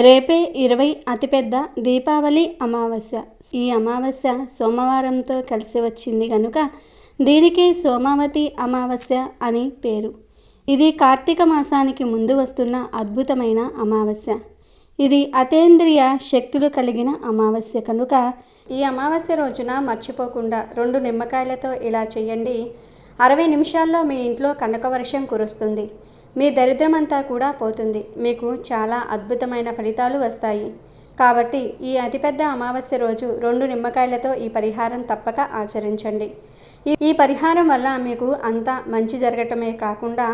రేపే 20 అతిపెద్ద దీపావళి అమావాస్య. ఈ అమావాస్య సోమవారంతో కలిసి వచ్చింది కనుక దీనికి సోమావతి అమావాస్య అని పేరు. ఇది కార్తీక మాసానికి ముందు వస్తున్న అద్భుతమైన అమావాస్య. ఇది అతీంద్రియ శక్తులు కలిగిన అమావాస్య కనుక ఈ అమావాస్య రోజున మర్చిపోకుండా 2 నిమ్మకాయలతో ఇలా చేయండి. 60 నిమిషాల్లో మీ ఇంట్లో కనకవర్షం కురుస్తుంది. మీ దరిద్రమంతా కూడా పోతుంది. మీకు చాలా అద్భుతమైన ఫలితాలు వస్తాయి. కాబట్టి ఈ అతిపెద్ద అమావాస్య రోజు 2 నిమ్మకాయలతో ఈ పరిహారం తప్పక ఆచరించండి. ఈ పరిహారం వల్ల మీకు అంతా మంచి జరగటమే కాకుండా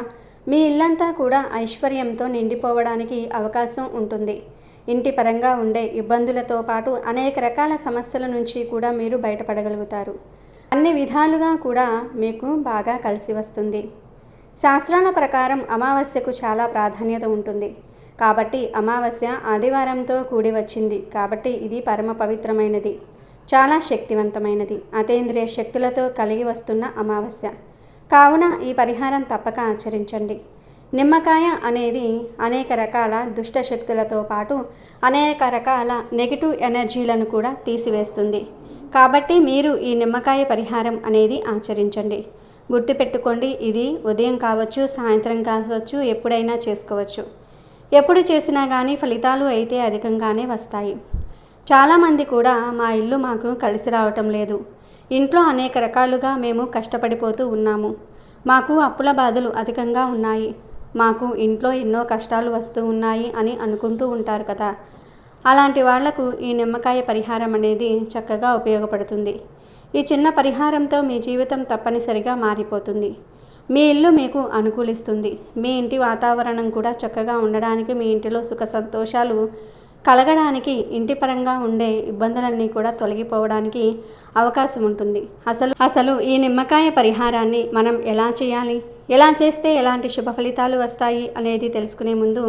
మీ ఇల్లంతా కూడా ఐశ్వర్యంతో నిండిపోవడానికి అవకాశం ఉంటుంది. ఇంటి పరంగా ఉండే ఇబ్బందులతో పాటు అనేక రకాల సమస్యల నుంచి కూడా మీరు బయటపడగలుగుతారు. అన్ని విధాలుగా కూడా మీకు బాగా కలిసి వస్తుంది. శాస్త్రాల ప్రకారం అమావాస్యకు చాలా ప్రాధాన్యత ఉంటుంది. కాబట్టి అమావాస్య ఆదివారంతో కూడి వచ్చింది కాబట్టి ఇది పరమ పవిత్రమైనది, చాలా శక్తివంతమైనది, అతీంద్రియ శక్తులతో కలిగి వస్తున్న అమావాస్య. కావున ఈ పరిహారం తప్పక ఆచరించండి. నిమ్మకాయ అనేది అనేక రకాల దుష్ట శక్తులతో పాటు అనేక రకాల నెగిటివ్ ఎనర్జీలను కూడా తీసివేస్తుంది. కాబట్టి మీరు ఈ నిమ్మకాయ పరిహారం అనేది ఆచరించండి. గుర్తుపెట్టుకోండి, ఇది ఉదయం కావచ్చు, సాయంత్రం కావచ్చు, ఎప్పుడైనా చేసుకోవచ్చు. ఎప్పుడు చేసినా కానీ ఫలితాలు అయితే అధికంగానే వస్తాయి. చాలామంది కూడా మా ఇల్లు మాకు కలిసి రావటం లేదు, ఇంట్లో అనేక రకాలుగా మేము కష్టపడిపోతూ ఉన్నాము, మాకు అప్పుల బాధలు అధికంగా ఉన్నాయి, మాకు ఇంట్లో ఎన్నో కష్టాలు వస్తూ ఉన్నాయి అని అనుకుంటూ ఉంటారు కదా. అలాంటి వాళ్లకు ఈ నిమ్మకాయ పరిహారం అనేది చక్కగా ఉపయోగపడుతుంది. ఈ చిన్న పరిహారంతో మీ జీవితం తప్పనిసరిగా మారిపోతుంది. మీ ఇల్లు మీకు అనుకూలిస్తుంది. మీ ఇంటి వాతావరణం కూడా చక్కగా ఉండడానికి, మీ ఇంటిలో సుఖ సంతోషాలు కలగడానికి, ఇంటి పరంగా ఉండే ఇబ్బందులన్నీ కూడా తొలగిపోవడానికి అవకాశం ఉంటుంది. అసలు ఈ నిమ్మకాయ పరిహారాన్ని మనం ఎలా చేయాలి, ఎలా చేస్తే ఎలాంటి శుభ ఫలితాలు వస్తాయి అనేది తెలుసుకునే ముందు,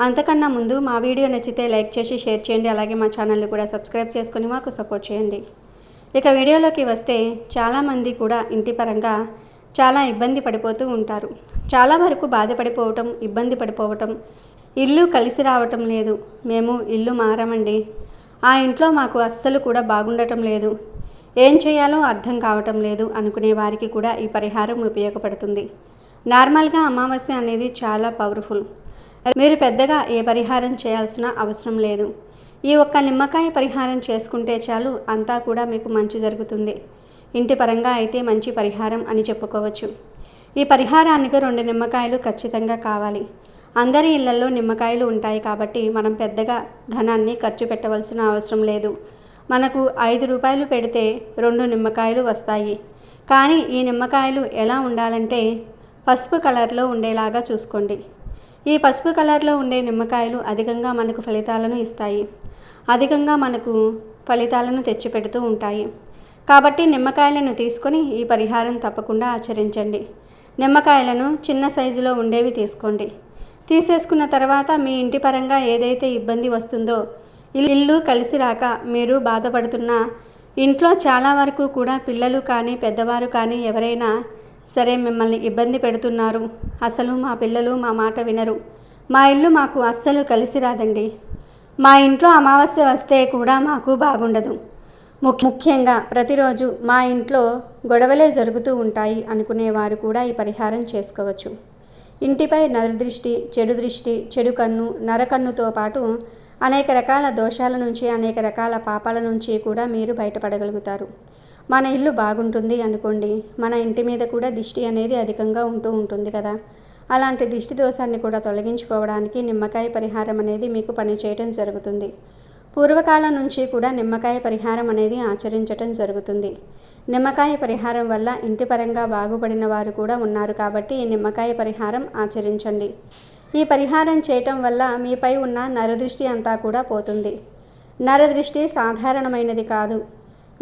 అంతకన్నా ముందు మా వీడియో నచ్చితే లైక్ చేసి షేర్ చేయండి. అలాగే మా ఛానల్ని కూడా సబ్స్క్రైబ్ చేసుకుని మాకు సపోర్ట్ చేయండి. ఇక వీడియోలోకి వస్తే, చాలామంది కూడా ఇంటి పరంగా చాలా ఇబ్బంది పడిపోతూ ఉంటారు. చాలా వరకు బాధపడిపోవటం, ఇబ్బంది పడిపోవటం, ఇల్లు కలిసి రావటం లేదు, మేము ఇల్లు మారామండి, ఆ ఇంట్లో మాకు అస్సలు కూడా బాగుండటం లేదు, ఏం చేయాలో అర్థం కావటం లేదు అనుకునే వారికి కూడా ఈ పరిహారం ఉపయోగపడుతుంది. నార్మల్గా అమావాస్య అనేది చాలా పవర్ఫుల్. మీరు పెద్దగా ఏ పరిహారం చేయాల్సిన అవసరం లేదు. ఈ ఒక్క నిమ్మకాయ పరిహారం చేసుకుంటే చాలు, అంతా కూడా మీకు మంచి జరుగుతుంది. ఇంటి పరంగా అయితే మంచి పరిహారం అని చెప్పుకోవచ్చు. ఈ పరిహారానికి 2 నిమ్మకాయలు ఖచ్చితంగా కావాలి. అందరి ఇళ్లలో నిమ్మకాయలు ఉంటాయి కాబట్టి మనం పెద్దగా ధనాన్ని ఖర్చు పెట్టవలసిన అవసరం లేదు. మనకు 5 రూపాయలు పెడితే 2 నిమ్మకాయలు వస్తాయి. కానీ ఈ నిమ్మకాయలు ఎలా ఉండాలంటే పసుపు కలర్లో ఉండేలాగా చూసుకోండి. ఈ పసుపు కలర్లో ఉండే నిమ్మకాయలు అధికంగా మనకు ఫలితాలను ఇస్తాయి, అధికంగా మనకు ఫలితాలను తెచ్చిపెడుతూ ఉంటాయి. కాబట్టి నిమ్మకాయలను తీసుకొని ఈ పరిహారం తప్పకుండా ఆచరించండి. నిమ్మకాయలను చిన్న సైజులో ఉండేవి తీసుకోండి. తీసేసుకున్న తర్వాత మీ ఇంటి పరంగా ఏదైతే ఇబ్బంది వస్తుందో, ఇల్లు కలిసి రాక మీరు బాధపడుతున్న, ఇంట్లో చాలా వరకు కూడా పిల్లలు కానీ పెద్దవారు కానీ ఎవరైనా సరే మిమ్మల్ని ఇబ్బంది పెడుతున్నారు, అసలు మా పిల్లలు మా మాట వినరు, మా ఇల్లు మాకు అస్సలు కలిసి రాదండి, మా ఇంట్లో అమావాస్య వస్తే కూడా మాకు బాగుండదు, ముఖ్యంగా ప్రతిరోజు మా ఇంట్లో గొడవలే జరుగుతూ ఉంటాయి అనుకునేవారు కూడా ఈ పరిహారం చేసుకోవచ్చు. ఇంటిపై నరదృష్టి, చెడు దృష్టి, చెడు కన్ను, నరకన్నుతో పాటు అనేక రకాల దోషాల నుంచి, అనేక రకాల పాపాల నుంచి కూడా మీరు బయటపడగలుగుతారు. మన ఇల్లు బాగుంటుంది అనుకోండి, మన ఇంటి మీద కూడా దిష్టి అనేది అధికంగా ఉంటూ ఉంటుంది కదా. అలాంటి దిష్టి దోషాన్ని కూడా తొలగించుకోవడానికి నిమ్మకాయ పరిహారం అనేది మీకు పనిచేయటం జరుగుతుంది. పూర్వకాలం నుంచి కూడా నిమ్మకాయ పరిహారం అనేది ఆచరించటం జరుగుతుంది. నిమ్మకాయ పరిహారం వల్ల ఇంటి పరంగా బాగుపడిన వారు కూడా ఉన్నారు కాబట్టి ఈ నిమ్మకాయ పరిహారం ఆచరించండి. ఈ పరిహారం చేయటం వల్ల మీపై ఉన్న నరదృష్టి అంతా కూడా పోతుంది. నరదృష్టి సాధారణమైనది కాదు.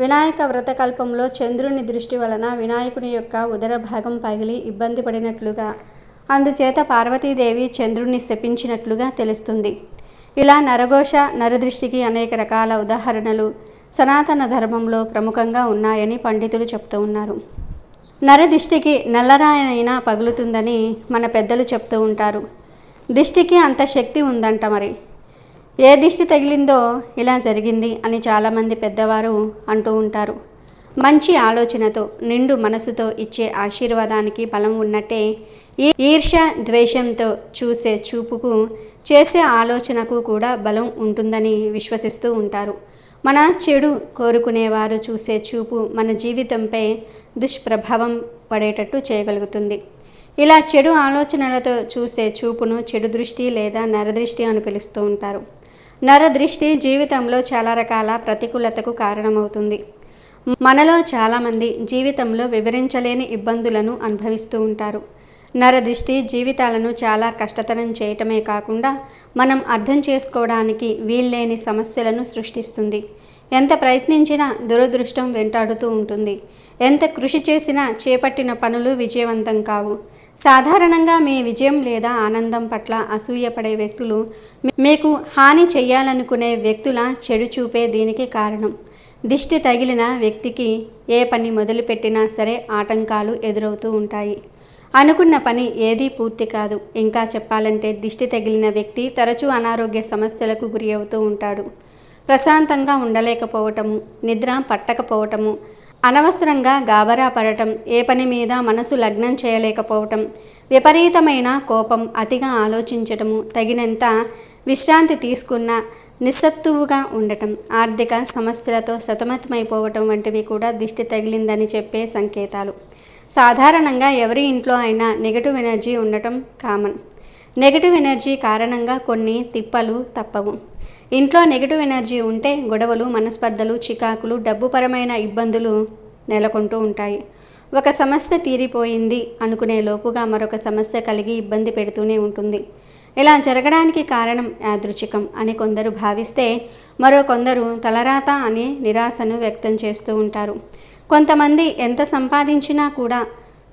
వినాయక వ్రతకల్పంలో చంద్రుని దృష్టి వలన వినాయకుని యొక్క ఉదర భాగం పగిలి ఇబ్బంది పడినట్లుగా, అందుచేత పార్వతీదేవి చంద్రుణ్ణి శపించినట్లుగా తెలుస్తుంది. ఇలా నరఘోష, నరదృష్టికి అనేక రకాల ఉదాహరణలు సనాతన ధర్మంలో ప్రముఖంగా ఉన్నాయని పండితులు చెప్తూ ఉన్నారు. నరదిష్టికి నల్లరాయనైనా పగులుతుందని మన పెద్దలు చెప్తూ ఉంటారు. దిష్టికి అంత శక్తి ఉందంట. మరి ఏ దిష్టి తగిలిందో ఇలా జరిగింది అని చాలామంది పెద్దవారు అంటూ ఉంటారు. మంచి ఆలోచనతో నిండు మనసుతో ఇచ్చే ఆశీర్వాదానికి బలం ఉన్నట్టే ఈ ఈర్ష్య ద్వేషంతో చూసే చూపుకు చేసే ఆలోచనకు కూడా బలం ఉంటుందని విశ్వసిస్తూ ఉంటారు. మన చెడు కోరుకునేవారు చూసే చూపు మన జీవితంపై దుష్ప్రభావం పడేటట్టు చేయగలుగుతుంది. ఇలా చెడు ఆలోచనలతో చూసే చూపును చెడు దృష్టి లేదా నరదృష్టి అని పిలుస్తూ ఉంటారు. నరదృష్టి జీవితంలో చాలా రకాల ప్రతికూలతకు కారణమవుతుంది. మనలో చాలామంది జీవితంలో వివరించలేని ఇబ్బందులను అనుభవిస్తూ ఉంటారు. నరదృష్టి జీవితాలను చాలా కష్టతరం చేయటమే కాకుండా మనం అర్థం చేసుకోవడానికి వీల్లేని సమస్యలను సృష్టిస్తుంది. ఎంత ప్రయత్నించినా దురదృష్టం వెంటాడుతూ ఉంటుంది. ఎంత కృషి చేసినా చేపట్టిన పనులు విజయవంతం కావు. సాధారణంగా మీ విజయం లేదా ఆనందం పట్ల అసూయపడే వ్యక్తులు మీకు హాని చేయాలనుకునే వ్యక్తుల చెడు చూపే దీనికి కారణం. దిష్టి తగిలిన వ్యక్తికి ఏ పని మొదలుపెట్టినా సరే ఆటంకాలు ఎదురవుతూ ఉంటాయి. అనుకున్న పని ఏదీ పూర్తి కాదు. ఇంకా చెప్పాలంటే దిష్టి తగిలిన వ్యక్తి తరచూ అనారోగ్య సమస్యలకు గురి అవుతూ ఉంటాడు. ప్రశాంతంగా ఉండలేకపోవటము, నిద్ర పట్టకపోవటము, అనవసరంగా గాబరా పడటం, ఏ పని మీద మనసు లగ్నం చేయలేకపోవటం, విపరీతమైన కోపం, అతిగా ఆలోచించటము, తగినంత విశ్రాంతి తీసుకున్న నిస్సత్తువుగా ఉండటం, ఆర్థిక సమస్యలతో సతమతమైపోవటం వంటివి కూడా దిష్టి తగిలిందని చెప్పే సంకేతాలు. సాధారణంగా ఎవరి ఇంట్లో అయినా నెగటివ్ ఎనర్జీ ఉండటం కామన్. నెగటివ్ ఎనర్జీ కారణంగా కొన్ని తిప్పలు తప్పవు. ఇంట్లో నెగటివ్ ఎనర్జీ ఉంటే గొడవలు, మనస్పర్ధలు, చికాకులు, డబ్బుపరమైన ఇబ్బందులు నెలకొంటూ ఉంటాయి. ఒక సమస్య తీరిపోయింది అనుకునే లోపుగా మరొక సమస్య కలిగి ఇబ్బంది పెడుతూనే ఉంటుంది. ఇలా జరగడానికి కారణం యాదృచ్ఛికం అని కొందరు భావిస్తే, మరో కొందరు తలరాత అని నిరాశను వ్యక్తం చేస్తూ ఉంటారు. కొంతమంది ఎంత సంపాదించినా కూడా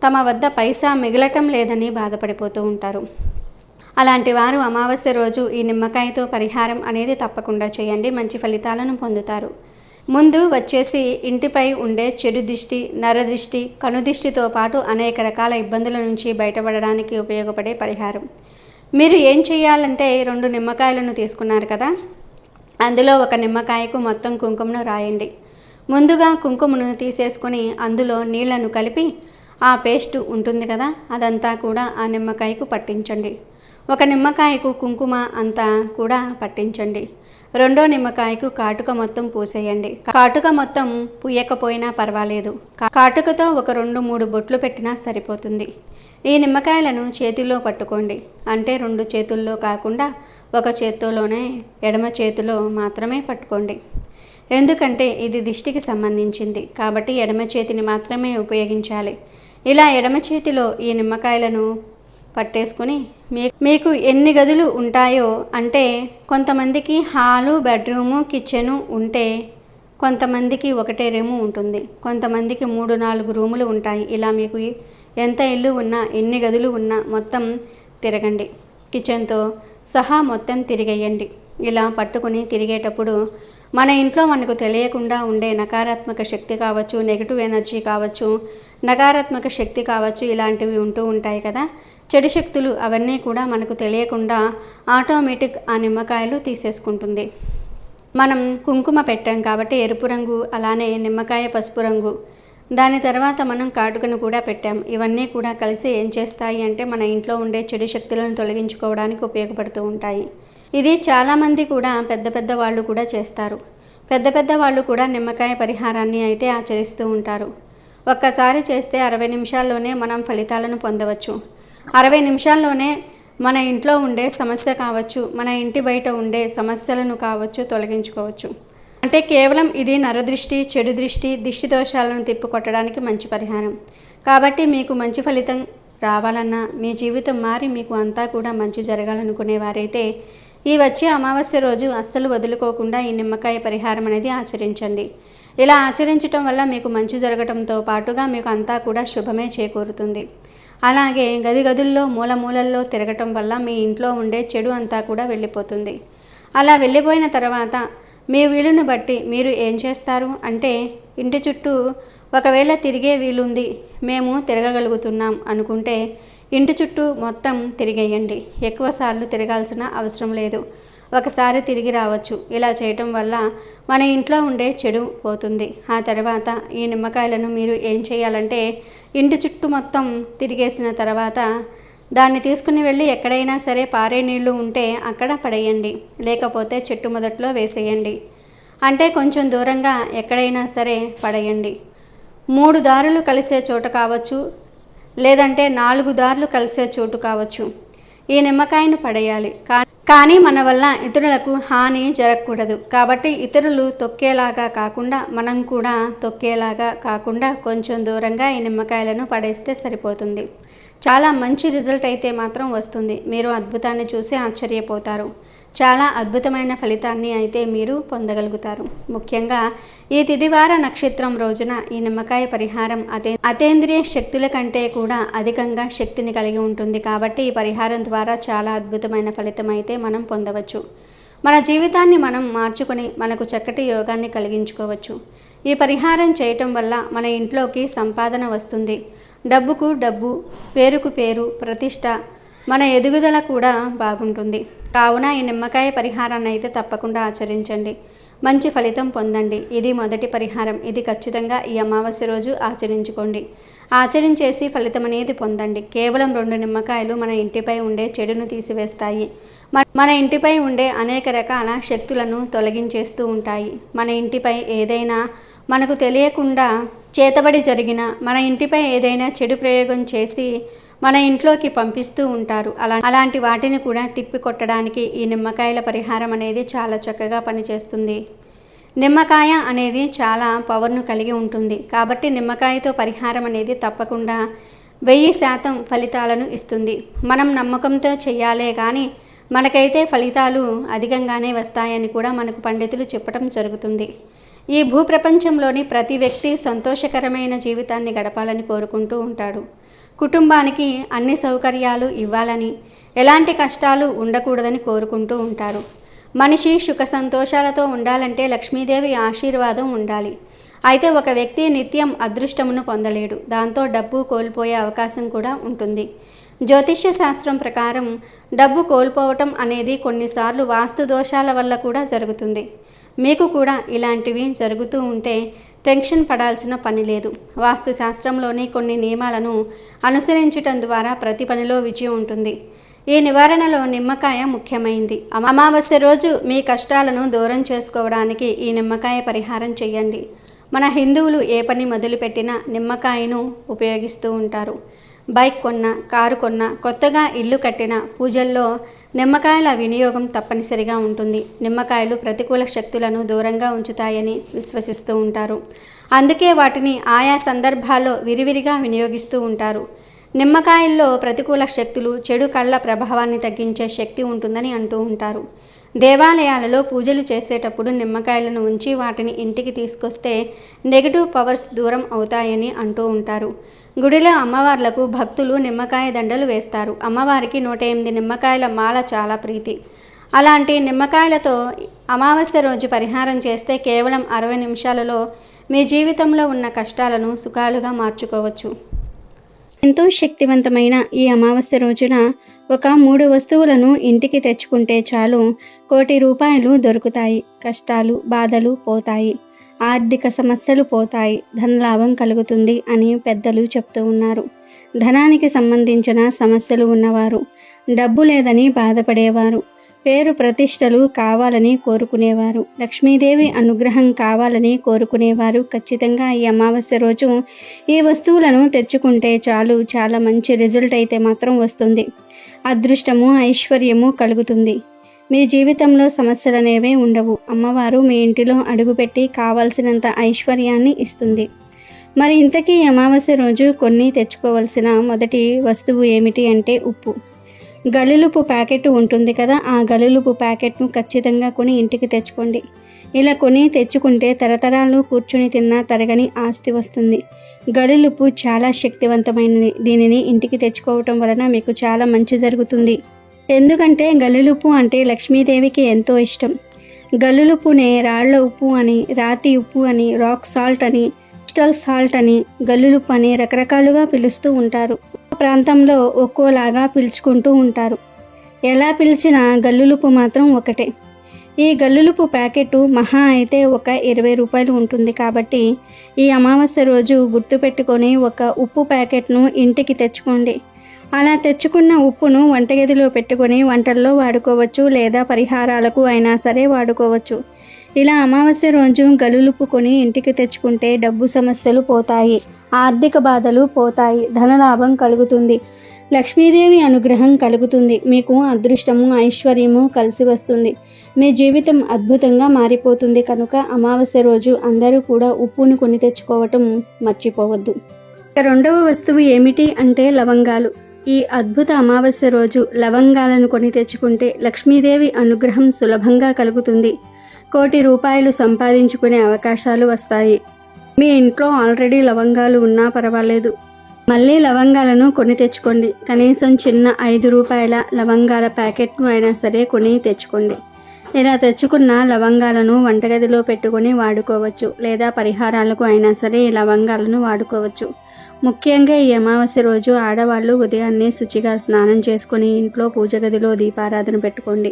తమ వద్ద పైసా మిగలటం లేదని బాధపడిపోతూ ఉంటారు. అలాంటి వారు అమావాస్య రోజు ఈ నిమ్మకాయతో పరిహారం అనేది తప్పకుండా చేయండి. మంచి ఫలితాలను పొందుతారు. ముందు వచ్చేసి ఇంటిపై ఉండే చెడు దిష్టి, నరదృష్టి, కనుదిష్టితో పాటు అనేక రకాల ఇబ్బందుల నుంచి బయటపడడానికి ఉపయోగపడే పరిహారం. మీరు ఏం చేయాలంటే 2 నిమ్మకాయలను తీసుకున్నారు కదా, అందులో ఒక నిమ్మకాయకు మొత్తం కుంకుమను రాయండి. ముందుగా కుంకుమను తీసేసుకొని అందులో నీళ్లను కలిపి ఆ పేస్ట్ ఉంటుంది కదా, అదంతా కూడా ఆ నిమ్మకాయకు పట్టించండి. ఒక నిమ్మకాయకు కుంకుమ అంతా కూడా పట్టించండి. 2వ నిమ్మకాయకు కాటుక మొత్తం పూసేయండి. కాటుక మొత్తం పూయకపోయినా పర్వాలేదు. కాటుకతో ఒక 2-3 బొట్లు పెట్టినా సరిపోతుంది. ఈ నిమ్మకాయలను చేతిలో పట్టుకోండి. అంటే 2 చేతుల్లో కాకుండా ఒక చేత్తోనే, ఎడమ చేతిలో మాత్రమే పట్టుకోండి. ఎందుకంటే ఇది దిష్టికి సంబంధించింది కాబట్టి ఎడమ చేతిని మాత్రమే ఉపయోగించాలి. ఇలా ఎడమ చేతిలో ఈ నిమ్మకాయలను పట్టేసుకొని మీకు ఎన్ని గదులు ఉంటాయో, అంటే కొంతమందికి హాలు, బెడ్రూము, కిచెను ఉంటే కొంతమందికి ఒకటే రూము ఉంటుంది, కొంతమందికి 3-4 రూములు ఉంటాయి. ఇలా మీకు ఎంత ఇల్లు ఉన్నా, ఎన్ని గదులు ఉన్నా మొత్తం తిరగండి. కిచెన్తో సహా మొత్తం తిరిగేయండి. ఇలా పట్టుకుని తిరిగేటప్పుడు మన ఇంట్లో మనకు తెలియకుండా ఉండే నకారాత్మక శక్తి కావచ్చు, నెగిటివ్ ఎనర్జీ కావచ్చు, నకారాత్మక శక్తి కావచ్చు, ఇలాంటివి ఉంటూ ఉంటాయి కదా, చెడు శక్తులు, అవన్నీ కూడా మనకు తెలియకుండా ఆటోమేటిక్ ఆ నిమ్మకాయలు తీసేసుకుంటుంది. మనం కుంకుమ పెట్టాం కాబట్టి ఎరుపు రంగు, అలానే నిమ్మకాయ పసుపు రంగు, దాని తర్వాత మనం కాటుకను కూడా పెట్టాం. ఇవన్నీ కూడా కలిసి ఏం చేస్తాయి అంటే మన ఇంట్లో ఉండే చెడు శక్తులను తొలగించుకోవడానికి ఉపయోగపడుతూ ఉంటాయి. ఇది చాలామంది కూడా పెద్ద వాళ్ళు కూడా చేస్తారు. పెద్ద వాళ్ళు కూడా నిమ్మకాయ పరిహారాన్ని అయితే ఆచరిస్తూ ఉంటారు. ఒక్కసారి చేస్తే 60 నిమిషాల్లోనే మనం ఫలితాలను పొందవచ్చు. 60 నిమిషాల్లోనే మన ఇంట్లో ఉండే సమస్య కావచ్చు, మన ఇంటి బయట ఉండే సమస్యలను కావచ్చు తొలగించుకోవచ్చు. అంటే కేవలం ఇది నరదృష్టి, చెడు దృష్టి, దిష్టి దోషాలను తిప్పికొట్టడానికి మంచి పరిహారం. కాబట్టి మీకు మంచి ఫలితం రావాలన్నా, మీ జీవితం మారి మీకు అంతా కూడా మంచి జరగాలనుకునేవారైతే ఈ వచ్చే అమావాస్య రోజు అస్సలు వదులుకోకుండా ఈ నిమ్మకాయ పరిహారం అనేది ఆచరించండి. ఇలా ఆచరించటం వల్ల మీకు మంచి జరగటంతో పాటుగా మీకు అంతా కూడా శుభమే చేకూరుతుంది. అలాగే గదుల్లో మూలల్లో తిరగటం వల్ల మీ ఇంట్లో ఉండే చెడు అంతా కూడా వెళ్ళిపోతుంది. అలా వెళ్ళిపోయిన తర్వాత మీ వీలును బట్టి మీరు ఏం చేస్తారు అంటే ఇంటి చుట్టూ ఒకవేళ తిరిగే వీలుంది, మేము తిరగగలుగుతున్నాం అనుకుంటే ఇంటి చుట్టూ మొత్తం తిరిగేయండి. ఎక్కువసార్లు తిరగాల్సిన అవసరం లేదు. ఒకసారి తిరిగి రావచ్చు. ఇలా చేయటం వల్ల మన ఇంట్లో ఉండే చెడు పోతుంది. ఆ తర్వాత ఈ నిమ్మకాయలను మీరు ఏం చేయాలంటే ఇంటి చుట్టూ మొత్తం తిరిగేసిన తర్వాత దాన్ని తీసుకుని వెళ్ళి ఎక్కడైనా సరే పారే నీళ్లు ఉంటే అక్కడ పడేయండి. లేకపోతే చెట్టు మొదట్లో వేసేయండి. అంటే కొంచెం దూరంగా ఎక్కడైనా సరే పడేయండి. 3 దారులు కలిసే చోట కావచ్చు, లేదంటే 4 దారులు కలిసే చోటు కావచ్చు. ఈ నిమ్మకాయను పడేయాలి. కానీ మన వల్ల ఇతరులకు హాని జరగకూడదు. కాబట్టి ఇతరులు తొక్కేలాగా కాకుండా, మనం కూడా తొక్కేలాగా కాకుండా కొంచెం దూరంగా ఈ నిమ్మకాయలను పడేస్తే సరిపోతుంది. చాలా మంచి రిజల్ట్ అయితే మాత్రం వస్తుంది. మీరు అద్భుతాన్ని చూసి ఆశ్చర్యపోతారు. చాలా అద్భుతమైన ఫలితాన్ని అయితే మీరు పొందగలుగుతారు. ముఖ్యంగా ఈ తిదివార నక్షత్రం రోజున ఈ నిమ్మకాయ పరిహారం అతేంద్రియ శక్తుల కంటే కూడా అధికంగా శక్తిని కలిగి ఉంటుంది. కాబట్టి ఈ పరిహారం ద్వారా చాలా అద్భుతమైన ఫలితం అయితే మనం పొందవచ్చు. మన జీవితాన్ని మనం మార్చుకొని మనకు చక్కటి యోగాన్ని కలిగించుకోవచ్చు. ఈ పరిహారం చేయటం వల్ల మన ఇంట్లోకి సంపాదన వస్తుంది. డబ్బుకు డబ్బు, పేరుకు పేరు, ప్రతిష్ట, మన ఎదుగుదల కూడా బాగుంటుంది. కావున ఈ నిమ్మకాయ పరిహారాన్ని అయితే తప్పకుండా ఆచరించండి. మంచి ఫలితం పొందండి. ఇది మొదటి పరిహారం. ఇది ఖచ్చితంగా ఈ అమావాస్య రోజు ఆచరించుకోండి. ఆచరించేసి ఫలితం అనేది పొందండి. కేవలం 2 నిమ్మకాయలు మన ఇంటిపై ఉండే చెడును తీసివేస్తాయి. మన ఇంటిపై ఉండే అనేక రకాల శక్తులను తొలగించేస్తూ ఉంటాయి. మన ఇంటిపై ఏదైనా మనకు తెలియకుండా చేతబడి జరిగిన, మన ఇంటిపై ఏదైనా చెడు ప్రయోగం చేసి మన ఇంట్లోకి పంపిస్తూ ఉంటారు. అలాంటి వాటిని కూడా తిప్పికొట్టడానికి ఈ నిమ్మకాయల పరిహారం అనేది చాలా చక్కగా పనిచేస్తుంది. నిమ్మకాయ అనేది చాలా పవర్ను కలిగి ఉంటుంది. కాబట్టి నిమ్మకాయతో పరిహారం అనేది తప్పకుండా 1000% ఫలితాలను ఇస్తుంది. మనం నమ్మకంతో చెయ్యాలే కానీ మనకైతే ఫలితాలు అధికంగానే వస్తాయని కూడా మనకు పండితులు చెప్పడం జరుగుతుంది. ఈ భూప్రపంచంలోని ప్రతి వ్యక్తి సంతోషకరమైన జీవితాన్ని గడపాలని కోరుకుంటూ ఉంటాడు. కుటుంబానికి అన్ని సౌకర్యాలు ఇవ్వాలని, ఎలాంటి కష్టాలు ఉండకూడదని కోరుకుంటూ ఉంటారు. మనిషి సుఖ సంతోషాలతో ఉండాలంటే లక్ష్మీదేవి ఆశీర్వాదం ఉండాలి. అయితే ఒక వ్యక్తి నిత్యం అదృష్టమును పొందలేడు. దాంతో డబ్బు కోల్పోయే అవకాశం కూడా ఉంటుంది. జ్యోతిష్య శాస్త్రం ప్రకారం డబ్బు కోల్పోవటం అనేది కొన్నిసార్లు వాస్తు దోషాల వల్ల కూడా జరుగుతుంది. మీకు కూడా ఇలాంటివి జరుగుతూ ఉంటే టెన్షన్ పడాల్సిన పని లేదు. వాస్తు శాస్త్రంలోని కొన్ని నియమాలను అనుసరించటం ద్వారా ప్రతి పనిలో విజయం ఉంటుంది. ఈ నివారణలో నిమ్మకాయ ముఖ్యమైంది. అమావాస్య రోజు మీ కష్టాలను దూరం చేసుకోవడానికి ఈ నిమ్మకాయ పరిహారం చేయండి. మన హిందువులు ఏ పని మొదలుపెట్టినా నిమ్మకాయను ఉపయోగిస్తూ ఉంటారు. బైక్ కొన్నా, కారు కొన్నా, కొత్తగా ఇల్లు కట్టినా పూజల్లో నిమ్మకాయల వినియోగం తప్పనిసరిగా ఉంటుంది. నిమ్మకాయలు ప్రతికూల శక్తులను దూరంగా ఉంచుతాయని విశ్వసిస్తూ ఉంటారు. అందుకే వాటిని ఆయా సందర్భాల్లో విరివిరిగా వినియోగిస్తూ ఉంటారు. నిమ్మకాయల్లో ప్రతికూల శక్తులు, చెడు కళ్ళ ప్రభావాన్ని తగ్గించే శక్తి ఉంటుందని అంటూ ఉంటారు. దేవాలయాలలో పూజలు చేసేటప్పుడు నిమ్మకాయలను ఉంచి వాటిని ఇంటికి తీసుకొస్తే నెగిటివ్ పవర్స్ దూరం అవుతాయని అంటూ ఉంటారు. గుడిలో అమ్మవార్లకు భక్తులు నిమ్మకాయ దండలు వేస్తారు. అమ్మవారికి 108 నిమ్మకాయల మాల చాలా ప్రీతి. అలాంటి నిమ్మకాయలతో అమావాస్య రోజు పరిహారం చేస్తే కేవలం 60 నిమిషాలలో మీ జీవితంలో ఉన్న కష్టాలను సుఖాలుగా మార్చుకోవచ్చు. ఎంతో శక్తివంతమైన ఈ అమావాస్య రోజున ఒక 3 వస్తువులను ఇంటికి తెచ్చుకుంటే చాలు, 1 కోటి రూపాయలు దొరుకుతాయి. కష్టాలు, బాధలు పోతాయి. ఆర్థిక సమస్యలు పోతాయి. ధనలాభం కలుగుతుంది అని పెద్దలు చెప్తూ ఉన్నారు. ధనానికి సంబంధించిన సమస్యలు ఉన్నవారు, డబ్బు లేదని బాధపడేవారు, పేరు ప్రతిష్టలు కావాలని కోరుకునేవారు, లక్ష్మీదేవి అనుగ్రహం కావాలని కోరుకునేవారు ఖచ్చితంగా ఈ అమావాస్య రోజు ఈ వస్తువులను తెచ్చుకుంటే చాలు, చాలా మంచి రిజల్ట్ అయితే మాత్రం వస్తుంది. అదృష్టము, ఐశ్వర్యము కలుగుతుంది. మీ జీవితంలో సమస్యలనేవే ఉండవు. అమ్మవారు మీ ఇంటిలో అడుగుపెట్టి కావాల్సినంత ఐశ్వర్యాన్ని ఇస్తుంది. మరి ఇంతకీ అమావాస్య రోజు కొన్ని తెచ్చుకోవాల్సిన మొదటి వస్తువు ఏమిటి అంటే ఉప్పు. గల్లులుప్పు ప్యాకెట్ ఉంటుంది కదా, ఆ గల్లులుప్పు ప్యాకెట్ను ఖచ్చితంగా కొని ఇంటికి తెచ్చుకోండి. ఇలా కొని తెచ్చుకుంటే తరతరాలు కూర్చుని తిన్నా తరగని ఆస్తి వస్తుంది. గల్లులుప్పు చాలా శక్తివంతమైనది. దీనిని ఇంటికి తెచ్చుకోవటం వలన మీకు చాలా మంచి జరుగుతుంది. ఎందుకంటే గల్లులుప్పు అంటే లక్ష్మీదేవికి ఎంతో ఇష్టం. గల్లులుప్పునే రాళ్ల ఉప్పు అని, రాతి ఉప్పు అని, రాక్ సాల్ట్ అని, క్రిస్టల్ సాల్ట్ అని, గల్లులుప్పు అని రకరకాలుగా పిలుస్తూ ఉంటారు. ప్రాంతంలో ఒక్కోలాగా పిలుచుకుంటూ ఉంటారు. ఎలా పిలిచినా గల్లులుప్పు మాత్రం ఒకటే. ఈ గల్లులుప్పు ప్యాకెట్ మహా అయితే ఒక 20 రూపాయలు ఉంటుంది. కాబట్టి ఈ అమావాస్య రోజు గుర్తుపెట్టుకొని ఒక ఉప్పు ప్యాకెట్ను ఇంటికి తెచ్చుకోండి. అలా తెచ్చుకున్న ఉప్పును వంటగదిలో పెట్టుకొని వంటల్లో వాడుకోవచ్చు, లేదా పరిహారాలకు అయినా సరే వాడుకోవచ్చు. ఇలా అమావాస్య రోజు గల్లులుప్పు కొని ఇంటికి తెచ్చుకుంటే డబ్బు సమస్యలు పోతాయి, ఆర్థిక బాధలు పోతాయి, ధనలాభం కలుగుతుంది, లక్ష్మీదేవి అనుగ్రహం కలుగుతుంది, మీకు అదృష్టము ఐశ్వర్యము కలిసి వస్తుంది, మీ జీవితం అద్భుతంగా మారిపోతుంది. కనుక అమావాస్య రోజు అందరూ కూడా ఉప్పును కొని తెచ్చుకోవటం మర్చిపోవద్దు. రెండవ వస్తువు ఏమిటి అంటే లవంగాలు. ఈ అద్భుత అమావాస్య రోజు లవంగాలను కొని తెచ్చుకుంటే లక్ష్మీదేవి అనుగ్రహం సులభంగా కలుగుతుంది. 1,00,00,000 రూపాయలు సంపాదించుకునే అవకాశాలు వస్తాయి. మీ ఇంట్లో ఆల్రెడీ లవంగాలు ఉన్నా పర్వాలేదు, మళ్ళీ లవంగాలను కొని తెచ్చుకోండి. కనీసం చిన్న 5 రూపాయల లవంగాల ప్యాకెట్ను అయినా సరే కొని తెచ్చుకోండి. ఇలా తెచ్చుకున్న లవంగాలను వంటగదిలో పెట్టుకొని వాడుకోవచ్చు, లేదా పరిహారాలకు అయినా సరే ఈ లవంగాలను వాడుకోవచ్చు. ముఖ్యంగా ఈ అమావాస్య రోజు ఆడవాళ్ళు ఉదయాన్నే శుచిగా స్నానం చేసుకుని ఇంట్లో పూజ గదిలో దీపారాధన పెట్టుకోండి.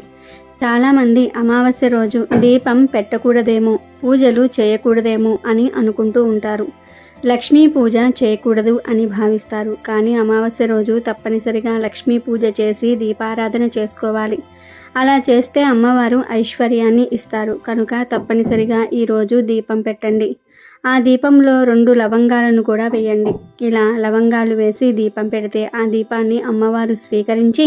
చాలామంది అమావాస్య రోజు దీపం పెట్టకూడదేమో, పూజలు చేయకూడదేమో అని అనుకుంటూ ఉంటారు. లక్ష్మీ పూజ చేయకూడదు అని భావిస్తారు. కానీ అమావాస్య రోజు తప్పనిసరిగా లక్ష్మీ పూజ చేసి దీపారాధన చేసుకోవాలి. అలా చేస్తే అమ్మవారు ఐశ్వర్యాన్ని ఇస్తారు. కనుక తప్పనిసరిగా ఈరోజు దీపం పెట్టండి. ఆ దీపంలో 2 లవంగాలను కూడా వేయండి. ఇలా లవంగాలు వేసి దీపం పెడితే ఆ దీపాన్ని అమ్మవారు స్వీకరించి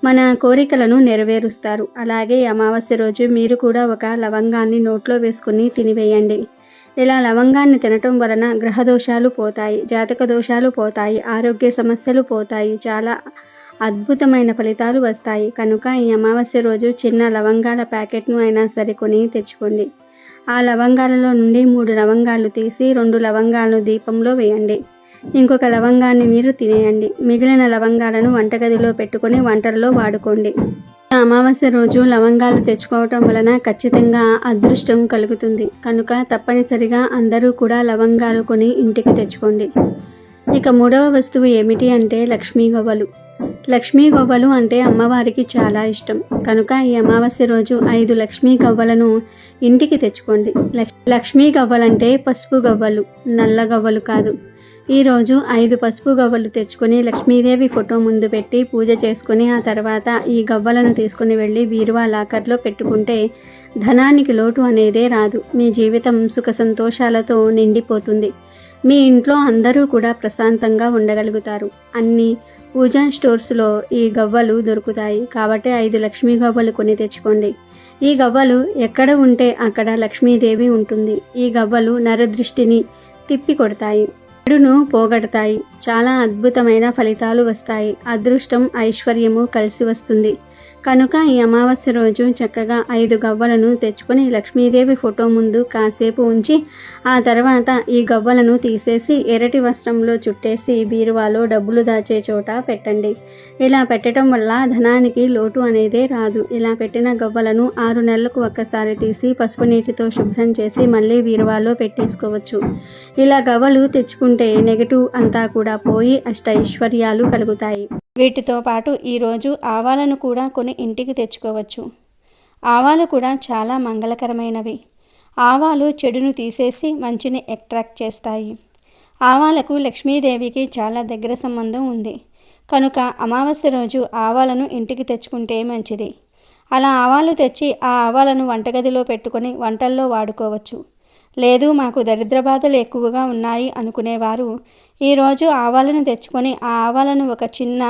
మన కోరికలను నెరవేరుస్తారు. అలాగే అమావాస్య రోజు మీరు కూడా ఒక లవంగాన్ని నోట్లో వేసుకుని తినివేయండి. ఇలా లవంగాన్ని తినటం వలన గ్రహదోషాలు పోతాయి, జాతక దోషాలు పోతాయి, ఆరోగ్య సమస్యలు పోతాయి, చాలా అద్భుతమైన ఫలితాలు వస్తాయి. కనుక ఈ అమావాస్య రోజు చిన్న లవంగాల ప్యాకెట్ను అయినా సరే కొని తెచ్చుకోండి. ఆ లవంగాలలో నుండి 3 లవంగాలు తీసి 2 లవంగాలను దీపంలో వేయండి. ఇంకొక లవంగాన్ని మీరు తినేయండి. మిగిలిన లవంగాలను వంటగదిలో పెట్టుకొని వంటల్లో వాడుకోండి. అమావాస్య రోజు లవంగాలు తెచ్చుకోవటం వలన ఖచ్చితంగా అదృష్టం కలుగుతుంది. కనుక తప్పనిసరిగా అందరూ కూడా లవంగాలు కొని ఇంటికి తెచ్చుకోండి. ఇక 3వ వస్తువు ఏమిటి అంటే లక్ష్మీ గవ్వలు. లక్ష్మీ గవ్వలు అంటే అమ్మవారికి చాలా ఇష్టం. కనుక ఈ అమావాస్య రోజు 5 లక్ష్మీ గవ్వలను ఇంటికి తెచ్చుకోండి. లక్ష్మీ గవ్వలంటే పసుపు గవ్వలు, నల్ల గవ్వలు కాదు. ఈరోజు 5 పసుపు గవ్వలు తెచ్చుకొని లక్ష్మీదేవి ఫోటో ముందు పెట్టి పూజ చేసుకొని ఆ తర్వాత ఈ గవ్వలను తీసుకుని వెళ్ళి బీరువా లాకర్లో పెట్టుకుంటే ధనానికి లోటు అనేదే రాదు. మీ జీవితం సుఖ సంతోషాలతో నిండిపోతుంది. మీ ఇంట్లో అందరూ కూడా ప్రశాంతంగా ఉండగలుగుతారు. అన్ని పూజా స్టోర్స్లో ఈ గవ్వలు దొరుకుతాయి. కాబట్టి 5 లక్ష్మీ గవ్వలు కొని తెచ్చుకోండి. ఈ గవ్వలు ఎక్కడ ఉంటే అక్కడ లక్ష్మీదేవి ఉంటుంది. ఈ గవ్వలు నరదృష్టిని తిప్పి కొడతాయి, చెడును పోగొడతాయి, చాలా అద్భుతమైన ఫలితాలు వస్తాయి, అదృష్టం ఐశ్వర్యము కలిసి వస్తుంది. కనుక ఈ అమావాస్య రోజు చక్కగా 5 గవ్వలను తెచ్చుకొని లక్ష్మీదేవి ఫోటో ముందు కాసేపు ఉంచి ఆ తర్వాత ఈ గవ్వలను తీసేసి ఎర్రటి వస్త్రంలో చుట్టేసి బీరువాలో డబ్బులు దాచే చోట పెట్టండి. ఇలా పెట్టడం వల్ల ధనానికి లోటు అనేదే రాదు. ఇలా పెట్టిన గవ్వలను 6 నెలలకు ఒక్కసారి తీసి పసుపు నీటితో శుభ్రం చేసి మళ్ళీ బీరువాలో పెట్టేసుకోవచ్చు. ఇలా గవ్వలు తెచ్చుకుంటే నెగటివ్ అంతా కూడా పోయి అష్టైశ్వర్యాలు కలుగుతాయి. వీటితో పాటు ఈరోజు ఆవాలను కూడా కొని ఇంటికి తెచ్చుకోవచ్చు. ఆవాలు కూడా చాలా మంగళకరమైనవి. ఆవాలు చెడును తీసేసి మంచిని అట్రాక్ట్ చేస్తాయి. ఆవాలకు లక్ష్మీదేవికి చాలా దగ్గర సంబంధం ఉంది. కనుక అమావాస్య రోజు ఆవాలను ఇంటికి తెచ్చుకుంటే మంచిది. అలా ఆవాలు తెచ్చి ఆ ఆవాలను వంటగదిలో పెట్టుకొని వంటల్లో వాడుకోవచ్చు. లేదు మాకు దరిద్ర బాధలు ఎక్కువగా ఉన్నాయి అనుకునేవారు ఈరోజు ఆవాలను తెచ్చుకొని ఆ ఆవాలను ఒక చిన్న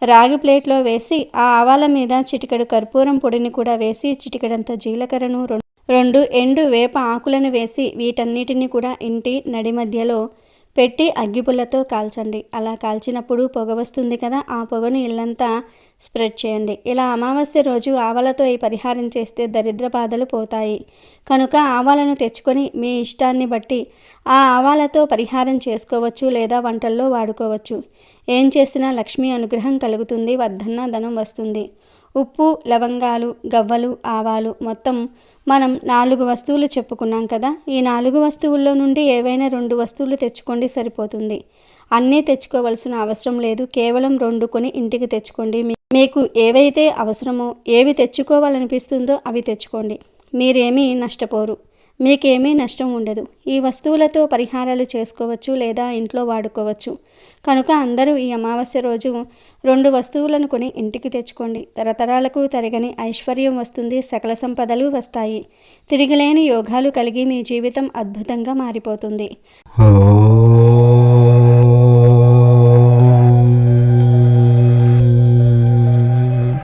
రాగి ప్లేట్లో వేసి ఆ ఆవాల మీద చిటికెడు కర్పూరం పొడిని కూడా వేసి చిటికెడంత జీలకర్రను 2 ఎండు వేప ఆకులను వేసి వీటన్నిటిని కూడా ఇంటి నడి మధ్యలో పెట్టి అగ్గిపుల్లతో కాల్చండి. అలా కాల్చినప్పుడు పొగ వస్తుంది కదా, ఆ పొగను ఇల్లంతా స్ప్రెడ్ చేయండి. ఇలా అమావాస్య రోజు ఆవాలతో ఈ పరిహారం చేస్తే దరిద్ర బాధలు పోతాయి. కనుక ఆవాలను తెచ్చుకొని మీ ఇష్టాన్ని బట్టి ఆ ఆవాలతో పరిహారం చేసుకోవచ్చు, లేదా వంటల్లో వాడుకోవచ్చు. ఏం చేసినా లక్ష్మీ అనుగ్రహం కలుగుతుంది, వద్దన్న ధనం వస్తుంది. ఉప్పు, లవంగాలు, గవ్వలు, ఆవాలు మొత్తం మనం 4 వస్తువులు చెప్పుకున్నాం కదా. ఈ 4 వస్తువుల్లో నుండి ఏవైనా 2 వస్తువులు తెచ్చుకోండి, సరిపోతుంది. అన్నీ తెచ్చుకోవాల్సిన అవసరం లేదు. కేవలం 2 కొని ఇంటికి తెచ్చుకోండి. మీకు ఏవైతే అవసరమో, ఏవి తెచ్చుకోవాలనిపిస్తుందో అవి తెచ్చుకోండి. మీరేమీ నష్టపోరు, మీకేమీ నష్టం ఉండదు. ఈ వస్తువులతో పరిహారాలు చేసుకోవచ్చు లేదా ఇంట్లో వాడుకోవచ్చు. కనుక అందరూ ఈ అమావాస్య రోజు 2 వస్తువులను కొని ఇంటికి తెచ్చుకోండి. తరతరాలకు తరగని ఐశ్వర్యం వస్తుంది, సకల సంపదలు వస్తాయి. తిరిగిలేని యోగాలు కలిగి మీ జీవితం అద్భుతంగా మారిపోతుంది.